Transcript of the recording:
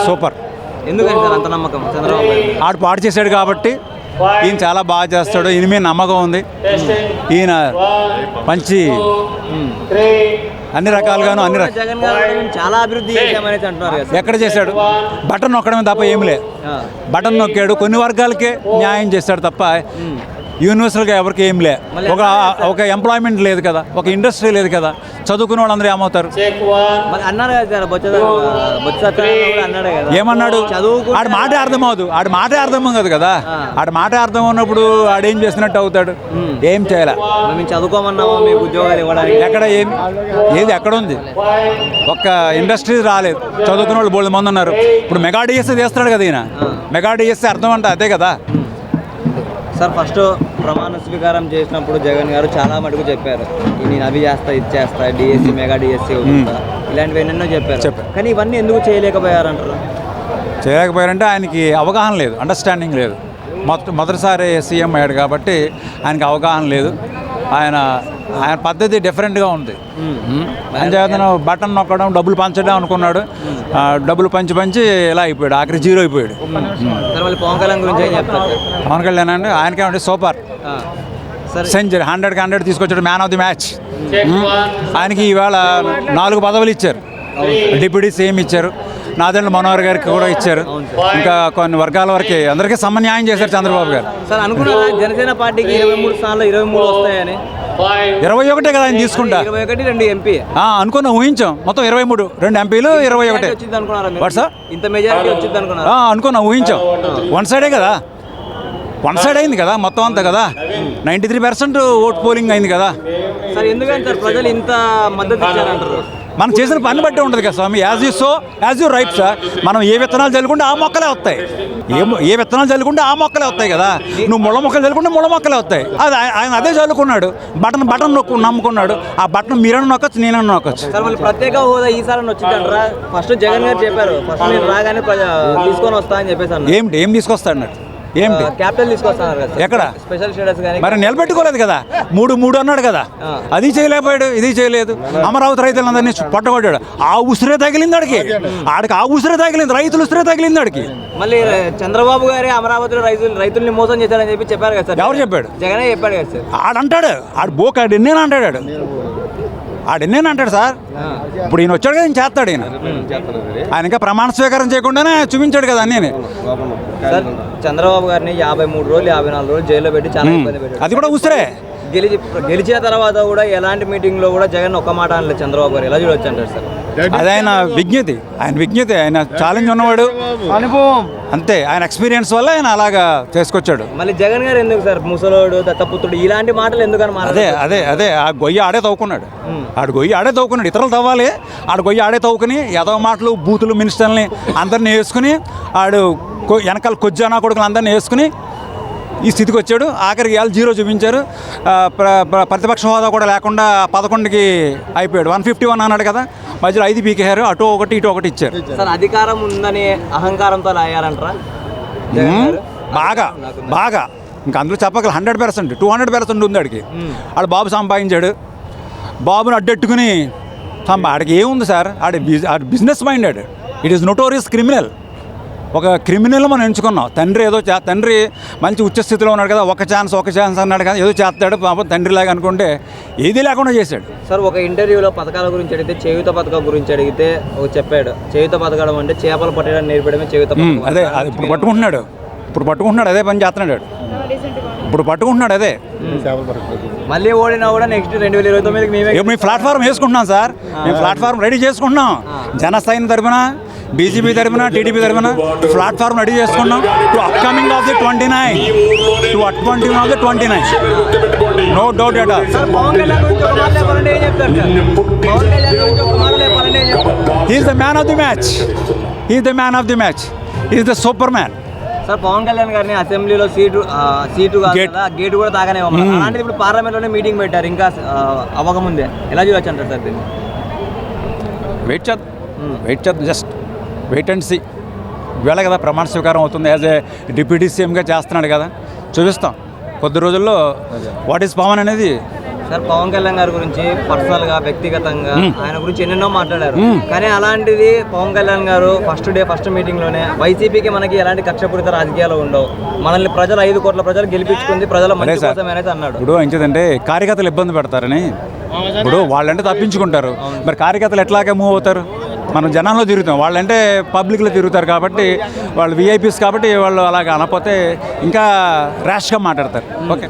Super. ఎందుకని sir అంత నమ్మకం చంద్రబాబు గారు? ఆడు పాడు చేశాడు కాబట్టి ఈయన చాలా బాగా చేస్తాడు, ఈయన మీద నమ్మకం ఉంది. ఈయన మంచి అన్ని రకాలుగాను జగన్ గారు చాలా అభివృద్ధి చేశామని అంటున్నారు కదా. ఎక్కడ చేశాడు? బటన్ నొక్కడమే తప్ప ఏమి లేదు. బటన్ నొక్కాడు, కొన్ని వర్గాలకే న్యాయం చేశాడు తప్ప యూనివర్సల్గా ఎవరికి ఏం లే. ఒక ఎంప్లాయ్మెంట్ లేదు కదా, ఒక ఇండస్ట్రీ లేదు కదా, చదువుకునే వాళ్ళందరూ ఏమవుతారు? అన్నారు కదా, ఏమన్నాడు? ఆడి మాటే అర్థమవుదు, ఆడి మాటే అర్థం కాదు కదా. ఆడి మాటే అర్థం ఉన్నప్పుడు ఆడేం చేసినట్టు అవుతాడు? ఏం చేయాలి? మేము చదువుకోమన్నాము, మీకు ఉద్యోగాలు ఇవ్వడానికి ఎక్కడ ఏది ఎక్కడ ఉంది? ఒక్క ఇండస్ట్రీ రాలేదు, చదువుకునే వాళ్ళు బోల్డ్ మంది ఉన్నారు. ఇప్పుడు మెగా డిఎస్సీ చేస్తున్నాడు కదా ఈయన. మెగా డిఎస్సీ అర్థం అంటే అదే కదా సార్. ఫస్ట్ ప్రమాణ స్వీకారం చేసినప్పుడు జగన్ గారు చాలా మటుకు చెప్పారు, నేను అవి చేస్తా, ఇది చేస్తా, డిఎస్సీ, మెగా డిఎస్సీ ఇలాంటివి ఎన్నెన్నో చెప్పారు. కానీ ఇవన్నీ ఎందుకు చేయలేకపోయారంటారు? చేయలేకపోయారంటే ఆయనకి అవగాహన లేదు, అండర్స్టాండింగ్ లేదు. మొదటిసారి సీఎం అయ్యాడు కాబట్టి ఆయనకి అవగాహన లేదు. ఆయన పద్ధతి డిఫరెంట్గా ఉంది. ఆయన బటన్ నొక్కడం, డబ్బులు పంచడం అనుకున్నాడు. డబ్బులు పంచి ఇలా అయిపోయాడు, ఆఖరి జీరో అయిపోయాడు. పవన్ కళ్యాణ్ గురించి ఏం చెప్తారు? పవన్ కళ్యాణ్ అండి ఆయనకేమంటే సూపర్ సెంచరీ, 100కి 100 తీసుకొచ్చాడు, మ్యాన్ ఆఫ్ ది మ్యాచ్. ఆయనకి ఈవేళ 4 పదవులు ఇచ్చారు. డిప్యూటీ సీఎం ఇచ్చారు, నాదెండ్ల మనోహర్ గారికి కూడా ఇచ్చారు. ఇంకా కొన్ని వర్గాల వరకు అందరికీ సమన్యాయం చేశారు చంద్రబాబు గారు. సార్ అనుకున్నారా జనసేన పార్టీకి 23 స్థానాలు 23 వస్తాయని? 21 కదా ఆయన తీసుకుంటా. 21, 2 ఎంపీ అనుకున్నా, ఊహించాం. మొత్తం 23, 2 ఎంపీలు, 21 ఇంత మెజారిటీ వచ్చింది అనుకున్నా. అనుకున్నా, ఊహించాం. వన్ సైడే కదా, వన్ సైడ్ అయింది కదా మొత్తం అంతా కదా. 93% ఓట్ పోలింగ్ అయింది కదా. సార్ ఎందుకని సార్ ప్రజలు ఇంత మద్దతు ఇచ్చారంటారు? మనం చేసిన పని బట్టి ఉంటుంది కదా స్వామి. As you right sir. మనం ఏ విత్తనాలు చల్లుకుంటే ఆ మొక్కలే వస్తాయి. ఏ విత్తనాలు చల్లుకుంటే ఆ మొక్కలే వస్తాయి కదా. నువ్వు ముళ్ళ మొక్కలు చల్లుకుంటే ముళ్ళ మొక్కలే వస్తాయి. అది ఆయన అదే చల్లుకున్నాడు. బటన్ నమ్ముకున్నాడు. ఆ బటన్ మీరైనా నొక్కొచ్చు, నేనైనా నొక్కొచ్చు. సార్ మళ్ళీ ప్రత్యేక హోదా ఈసారి వచ్చిందంటారా? ఫస్ట్ జగన్ గారు చెప్పారు, ఫస్ట్ నేను రాగానే తీసుకొని వస్తా అని చెప్పేసి. ఏం తీసుకొస్తాడు అన్నట్టు? ఏంటి క్యాపిటల్ తీసుకొస్తాను ఎక్కడ? స్పెషల్ స్టేటస్ కానీ మరి నిలబెట్టుకోలేదు కదా. 3 అన్నాడు కదా, అది చేయలేకపోయాడు, ఇది చేయలేదు. అమరావతి రైతులందరినీ పట్టగొట్టాడు. ఆ ఉసిరే తగిలింది ఆడికి. ఆ ఉసిరే తగిలింది, రైతులు ఉసిరే తగిలింది ఆడికి. మళ్ళీ చంద్రబాబు గారే అమరావతిలో రైతుల్ని మోసం చేశారని చెప్పారు కదా సార్. ఎవరు చెప్పాడు? జగనే చెప్పాడు కదా సార్. ఆడంటాడు, ఆడు బోకాడు ఎన్నేనా అంటాడు. ఆడెన్నేనా అంటాడు సార్. ఇప్పుడు ఈయన వచ్చాడు కదా, ఈయన చేస్తాడు. ఆయన ఇంకా ప్రమాణ స్వీకారం చేయకుండానే చూపించాడు కదా అన్నీ. సార్ చంద్రబాబు గారిని 53 రోజులు 54 రోజులు జైల్లో పెట్టి చాలా ఇబ్బంది పెట్టారు. అది కూడా ఉసిరే. గెలిచిన తర్వాత కూడా ఎలాంటి మీటింగ్ లో కూడా జగన్ ఒక్క మాట అనలేదు చంద్రబాబు గారు. ఎలా చూడొచ్చు అంటారు సార్? అది ఆయన విజ్ఞత, ఆయన ఛాలెంజ్ ఉన్నవాడు, అనుభవం అంతే. ఆయన ఎక్స్పీరియన్స్ వల్ల ఆయన అలాగా చేసుకొచ్చాడు. మళ్ళీ జగన్ గారు ఎందుకు సార్ ముసలోడు, దత్తపుత్రుడు ఇలాంటి మాటలు ఎందుకని? అదే ఆ గొయ్యి ఆడే తవ్వుకున్నాడు. ఆడు గొయ్యి ఆడే తవ్వుకున్నాడు. ఇతరులు తవ్వాలి, ఆడు గొయ్యి ఆడే తవ్వుకుని ఎదవ మాటలు, బూతులు, మినిస్టర్ని అందరినీ వేసుకుని, ఆడు వెనకాల కొజ్జానా కొడుకులు అందరినీ వేసుకుని ఈ స్థితికి వచ్చాడు. ఆఖరికి ఇవాళ జీరో చూపించారు. ప్రతిపక్ష హోదా కూడా లేకుండా 11కి అయిపోయాడు. 151 అన్నాడు కదా, మధ్యలో 5 పీకేశారు. అటు ఒకటి ఇటు ఒకటి ఇచ్చారు. సార్ అధికారం ఉందని అహంకారంతో అయ్యారంటారా? బాగా ఇంకా అందులో చెప్పగల 100%, 200% ఉంది ఆడికి. ఆడు బాబు సంపాదించాడు. బాబుని అడ్డెట్టుకుని ఆడికి ఏముంది sir? Audi business minded. It is notorious criminal. ఒక క్రిమినల్ మనం ఎంచుకున్నాం. తండ్రి మంచి ఉచ్చస్థితిలో ఉన్నాడు కదా, ఒక ఛాన్స్ అన్నాడు కదా, ఏదో చేస్తాడు పాపం తండ్రిలాగా అనుకుంటే ఏది లేకుండా చేశాడు. సార్ ఒక ఇంటర్వ్యూలో పథకాల గురించి అడిగితే, చేయూత పథకం గురించి అడిగితే చెప్పాడు, చేయూత పథకం అంటే చేపలు పట్టడానికి నేర్పడమే చేయూత పథకం. అదే ఇప్పుడు పట్టుకుంటున్నాడు, అదే పని చేస్తున్నాడు. ఇప్పుడు పట్టుకుంటున్నాడు అదే. మళ్ళీ ఓడినా కూడా నెక్స్ట్ 2029కి మేము ప్లాట్ఫామ్ వేసుకుంటున్నాం సార్. మేము ప్లాట్ఫామ్ రెడీ చేసుకుంటున్నాం. జనస్థాయి తరపున, బీజేపీ తరపున, టీడీపీ తరపున ప్లాట్ఫామ్ రెడీ చేసుకున్నాం. To upcoming of the 29, no doubt at all. He is the man of the match. He is the superman. Sir Pawan Kalyan గారిని అసెంబ్లీలో సీటు గేట్ కూడా తాగానే అలాంటిది ఇప్పుడు పార్లమెంట్లోనే మీటింగ్ పెట్టారు, ఇంకా అవ్వకముందే. ఎలా చూడొచ్చు అంటారు సార్ దీన్ని? వెయిట్ చేద్దాం, జస్ట్ వెయిట్ అండ్ సీ. ఇవాళ కదా ప్రమాణ స్వీకారం అవుతుంది. యాజ్ ఏ డిప్యూటీ సీఎంగా చేస్తున్నాడు కదా, చూపిస్తాం కొద్ది రోజుల్లో వాట్ ఈస్ పవన్ అనేది సార్ పవన్ కళ్యాణ్ గారి గురించి పర్సనల్ గా వ్యక్తిగతంగా ఆయన గురించి ఎన్నెన్నో మాట్లాడారు. కానీ అలాంటిది పవన్ కళ్యాణ్ గారు ఫస్ట్ మీటింగ్ లోనే వైసీపీకి మనకి ఎలాంటి కక్షపూరిత రాజకీయాలు ఉండవు, మనల్ని ప్రజలు 5 కోట్ల ప్రజలు గెలిపించుకుంది ప్రజల మంచి కోసమే అనేది అన్నాడు. ఇప్పుడు ఏంటంటే కార్యకర్తలు ఇబ్బంది పెడతారని, ఇప్పుడు వాళ్ళంటే తప్పించుకుంటారు, మరి కార్యకర్తలు ఎట్లాగే మూవ్ అవుతారు? మనం జనంలో తిరుగుతాం, వాళ్ళంటే పబ్లిక్లో తిరుగుతారు కాబట్టి వాళ్ళు విఐపీస్ కాబట్టి వాళ్ళు అలాగ అనకపోతే ఇంకా ర్యాష్గా మాట్లాడతారు. ఓకే.